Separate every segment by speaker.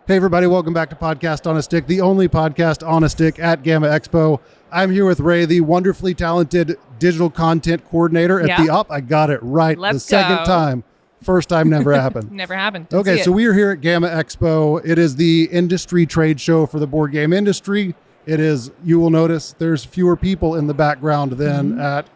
Speaker 1: Hey everybody, welcome back to Podcast on a Stick, the only podcast on a stick at Gamma Expo. I'm here with Ray, the wonderfully talented digital content coordinator at the UP. I got it right the second time. First time never happened.
Speaker 2: Never happened.
Speaker 1: Okay, so we are here at Gamma Expo. It is the industry trade show for the board game industry. It is, you will notice, there's fewer people in the background than at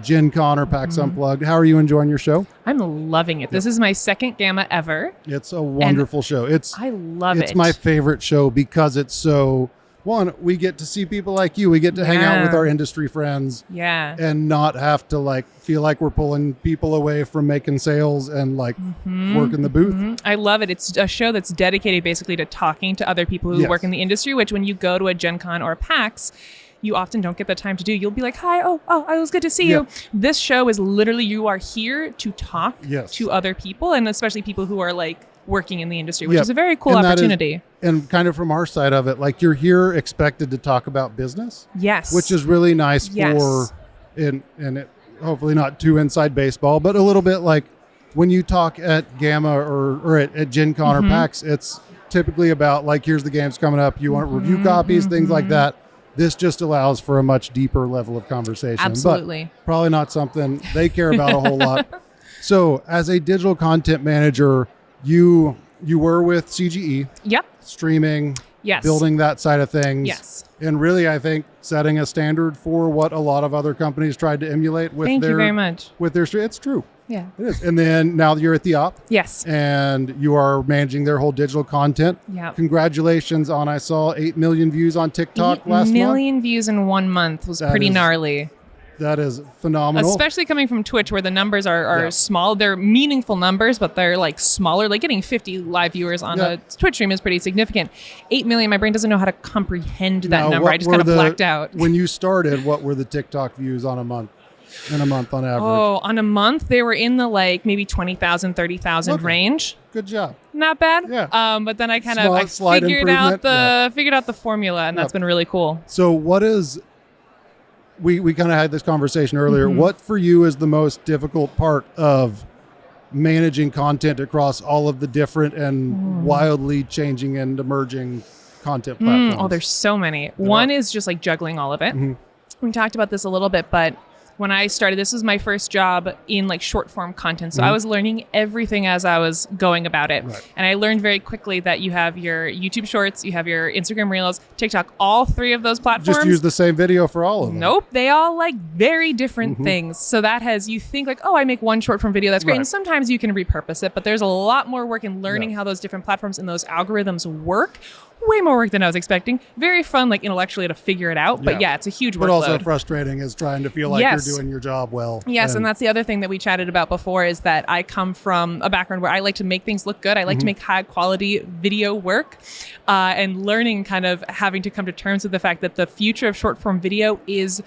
Speaker 1: Gen Con or PAX Unplugged. How are you enjoying your show?
Speaker 2: I'm loving it. This is my second Gamma ever.
Speaker 1: It's a wonderful show.
Speaker 2: I love it.
Speaker 1: It's my favorite show because it's so, one, we get to see people like you. We get to hang out with our industry friends.
Speaker 2: Yeah.
Speaker 1: And not have to feel like we're pulling people away from making sales and working the booth.
Speaker 2: I love it. It's a show that's dedicated basically to talking to other people who work in the industry, which when you go to a Gen Con or a PAX, you often don't get the time to do. You'll be like, hi, it was good to see you. This show is literally, you are here to talk to other people, and especially people who are working in the industry, which is a very cool opportunity.
Speaker 1: And kind of from our side of it, you're here expected to talk about business.
Speaker 2: Yes.
Speaker 1: Which is really nice for, and it hopefully not too inside baseball, but a little bit when you talk at Gamma or at Gen Con or PAX, it's typically about here's the games coming up. You want review copies, things like that. This just allows for a much deeper level of conversation.
Speaker 2: Absolutely.
Speaker 1: But probably not something they care about a whole lot. So as a digital content manager, you were with CGE.
Speaker 2: Yep.
Speaker 1: Streaming.
Speaker 2: Yes.
Speaker 1: Building that side of things.
Speaker 2: Yes.
Speaker 1: And really, I think, setting a standard for what a lot of other companies tried to emulate with
Speaker 2: Thank you very much.
Speaker 1: With their it's true.
Speaker 2: Yeah.
Speaker 1: It is. And then now you're at the op.
Speaker 2: Yes.
Speaker 1: And you are managing their whole digital content.
Speaker 2: Yeah.
Speaker 1: Congratulations on, I saw 8 million views on TikTok last month.
Speaker 2: 8 million views in 1 month was pretty gnarly.
Speaker 1: That is phenomenal.
Speaker 2: Especially coming from Twitch, where the numbers are small. They're meaningful numbers, but they're smaller. Getting 50 live viewers on a Twitch stream is pretty significant. 8 million, my brain doesn't know how to comprehend that number. I just kind of blacked out.
Speaker 1: When you started, what were the TikTok views on a month? In a month on average?
Speaker 2: Oh, on a month, they were in the maybe 20,000, 30,000 range.
Speaker 1: Good job.
Speaker 2: Not bad.
Speaker 1: Yeah.
Speaker 2: But then I kind of figured out the formula, and that's been really cool.
Speaker 1: So what is, we kind of had this conversation earlier. What for you is the most difficult part of managing content across all of the different and wildly changing and emerging content platforms?
Speaker 2: Oh, there's so many. One is just juggling all of it. We talked about this a little bit, but when I started, this was my first job in short form content. So I was learning everything as I was going about it. Right. And I learned very quickly that you have your YouTube Shorts, you have your Instagram Reels, TikTok, all three of those platforms.
Speaker 1: Just use the same video for all of them.
Speaker 2: Nope. They all very different things. So that has, you think I make one short form video. That's great. Right. And sometimes you can repurpose it, but there's a lot more work in learning how those different platforms and those algorithms work. Way more work than I was expecting. Very fun, intellectually to figure it out. But it's a huge workload.
Speaker 1: But also frustrating is trying to feel like you're doing your job well.
Speaker 2: Yes, and that's the other thing that we chatted about before is that I come from a background where I like to make things look good. I like to make high quality video work, and learning kind of having to come to terms with the fact that the future of short form video is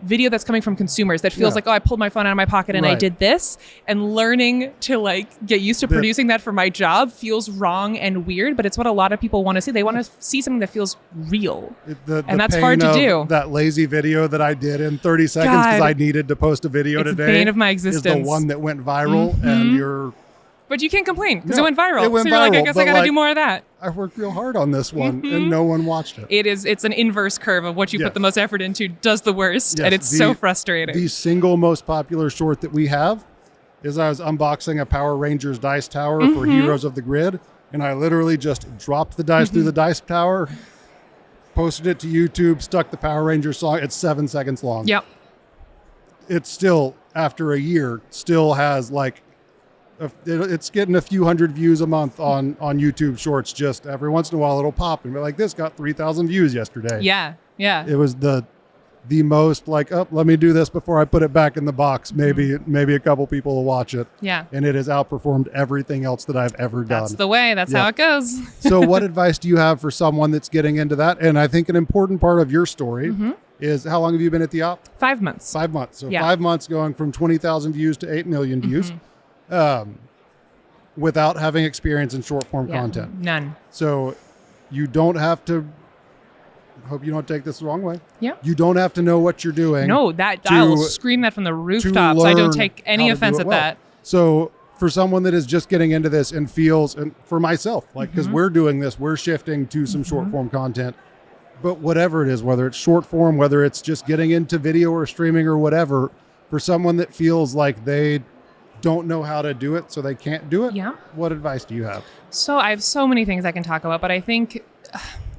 Speaker 2: video that's coming from consumers that feels I pulled my phone out of my pocket and I did this, and learning to get used to producing that for my job feels wrong and weird, but it's what a lot of people want to see. They want to see something that feels real. And that's hard to do.
Speaker 1: That lazy video that I did in 30 seconds because I needed to post a video today.
Speaker 2: It's the bane of my existence.
Speaker 1: Is the one that went viral and you're...
Speaker 2: But you can't complain because it went viral.
Speaker 1: It went
Speaker 2: so you're
Speaker 1: viral,
Speaker 2: I guess I got to do more of that.
Speaker 1: I worked real hard on this one and no one watched it.
Speaker 2: It's an inverse curve of what you put the most effort into does the worst. And it's so frustrating.
Speaker 1: The single most popular short that we have is I was unboxing a Power Rangers dice tower for Heroes of the Grid. And I literally just dropped the dice through the dice tower, posted it to YouTube, stuck the Power Rangers song. It's 7 seconds long.
Speaker 2: Yep.
Speaker 1: It still, after a year, still has it's getting a few hundred views a month on YouTube Shorts. Just every once in a while it'll pop and be this got 3,000 views yesterday.
Speaker 2: Yeah.
Speaker 1: It was the most let me do this before I put it back in the box. Maybe a couple people will watch it.
Speaker 2: Yeah.
Speaker 1: And it has outperformed everything else that I've ever done.
Speaker 2: That's the way. That's how it goes.
Speaker 1: So what advice do you have for someone that's getting into that? And I think an important part of your story is, how long have you been at the op?
Speaker 2: 5 months.
Speaker 1: 5 months. So 5 months going from 20,000 views to 8 million views. Without having experience in short form content.
Speaker 2: None.
Speaker 1: So you don't have to, hope you don't take this the wrong way.
Speaker 2: Yeah.
Speaker 1: You don't have to know what you're doing.
Speaker 2: No, I will scream that from the rooftops. I don't take any offense at that.
Speaker 1: So for someone that is just getting into this and feels, and for myself, like, because we're doing this, we're shifting to some short form content, but whatever it is, whether it's short form, whether it's just getting into video or streaming or whatever, for someone that feels like they don't know how to do it, so they can't do it.
Speaker 2: Yeah.
Speaker 1: What advice do you have?
Speaker 2: So I have so many things I can talk about, but I think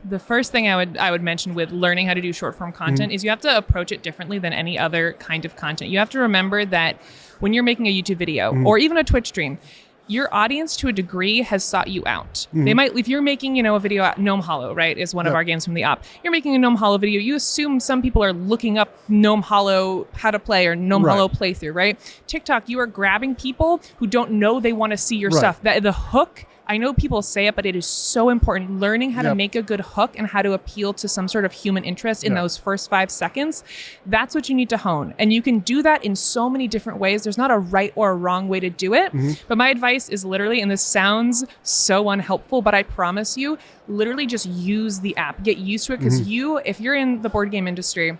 Speaker 2: the first thing I would mention with learning how to do short form content is you have to approach it differently than any other kind of content. You have to remember that when you're making a YouTube video or even a Twitch stream, your audience to a degree has sought you out. They might, if you're making, a video at Gnome Hollow, right, is one of our games from the op. You're making a Gnome Hollow video. You assume some people are looking up Gnome Hollow, how to play, or Gnome Hollow playthrough, right? TikTok, you are grabbing people who don't know they want to see your stuff. The hook, I know people say it, but it is so important. Learning how to make a good hook and how to appeal to some sort of human interest in those first 5 seconds, that's what you need to hone. And you can do that in so many different ways. There's not a right or a wrong way to do it. But my advice is literally, and this sounds so unhelpful, but I promise you, literally just use the app. Get used to it, because if you're in the board game industry,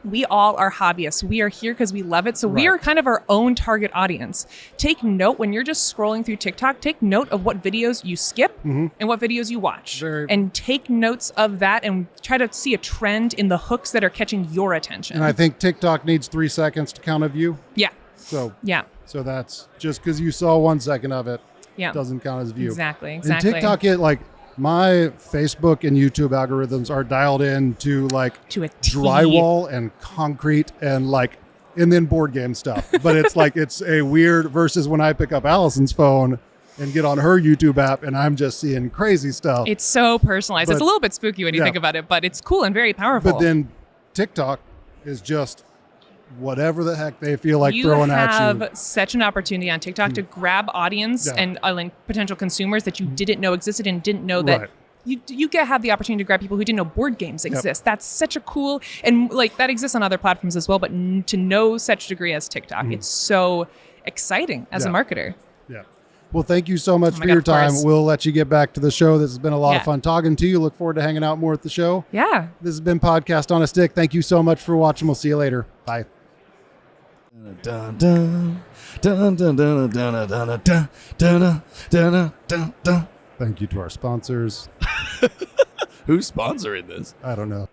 Speaker 2: we all are hobbyists. We are here because we love it. So we are kind of our own target audience. Take note when you're just scrolling through TikTok, take note of what videos you skip and what videos you watch. And take notes of that and try to see a trend in the hooks that are catching your attention.
Speaker 1: And I think TikTok needs 3 seconds to count a view.
Speaker 2: Yeah.
Speaker 1: So that's just because you saw 1 second of it doesn't count as view.
Speaker 2: Exactly.
Speaker 1: And TikTok, my Facebook and YouTube algorithms are dialed in to a drywall and concrete and then board game stuff. But it's it's a weird versus when I pick up Allison's phone and get on her YouTube app and I'm just seeing crazy stuff.
Speaker 2: It's so personalized. It's a little bit spooky when you think about it, but it's cool and very powerful.
Speaker 1: But then TikTok is just whatever the heck they feel like throwing at you.
Speaker 2: You have such an opportunity on TikTok to grab audience and potential consumers that you didn't know existed and didn't know that you have the opportunity to grab people who didn't know board games exist. That's such a cool, and that exists on other platforms as well, but to no such degree as TikTok. It's so exciting as a marketer.
Speaker 1: Yeah. Well, thank you so much for your time. We'll let you get back to the show. This has been a lot of fun talking to you. Look forward to hanging out more at the show.
Speaker 2: Yeah.
Speaker 1: This has been Podcast on a Stick. Thank you so much for watching. We'll see you later. Bye. Dun, dun, dun, dun, dun, dun, dun, dun, dun, dun, dun, dun, dun. Thank you to our sponsors.
Speaker 3: Who's sponsoring this?
Speaker 1: I don't know.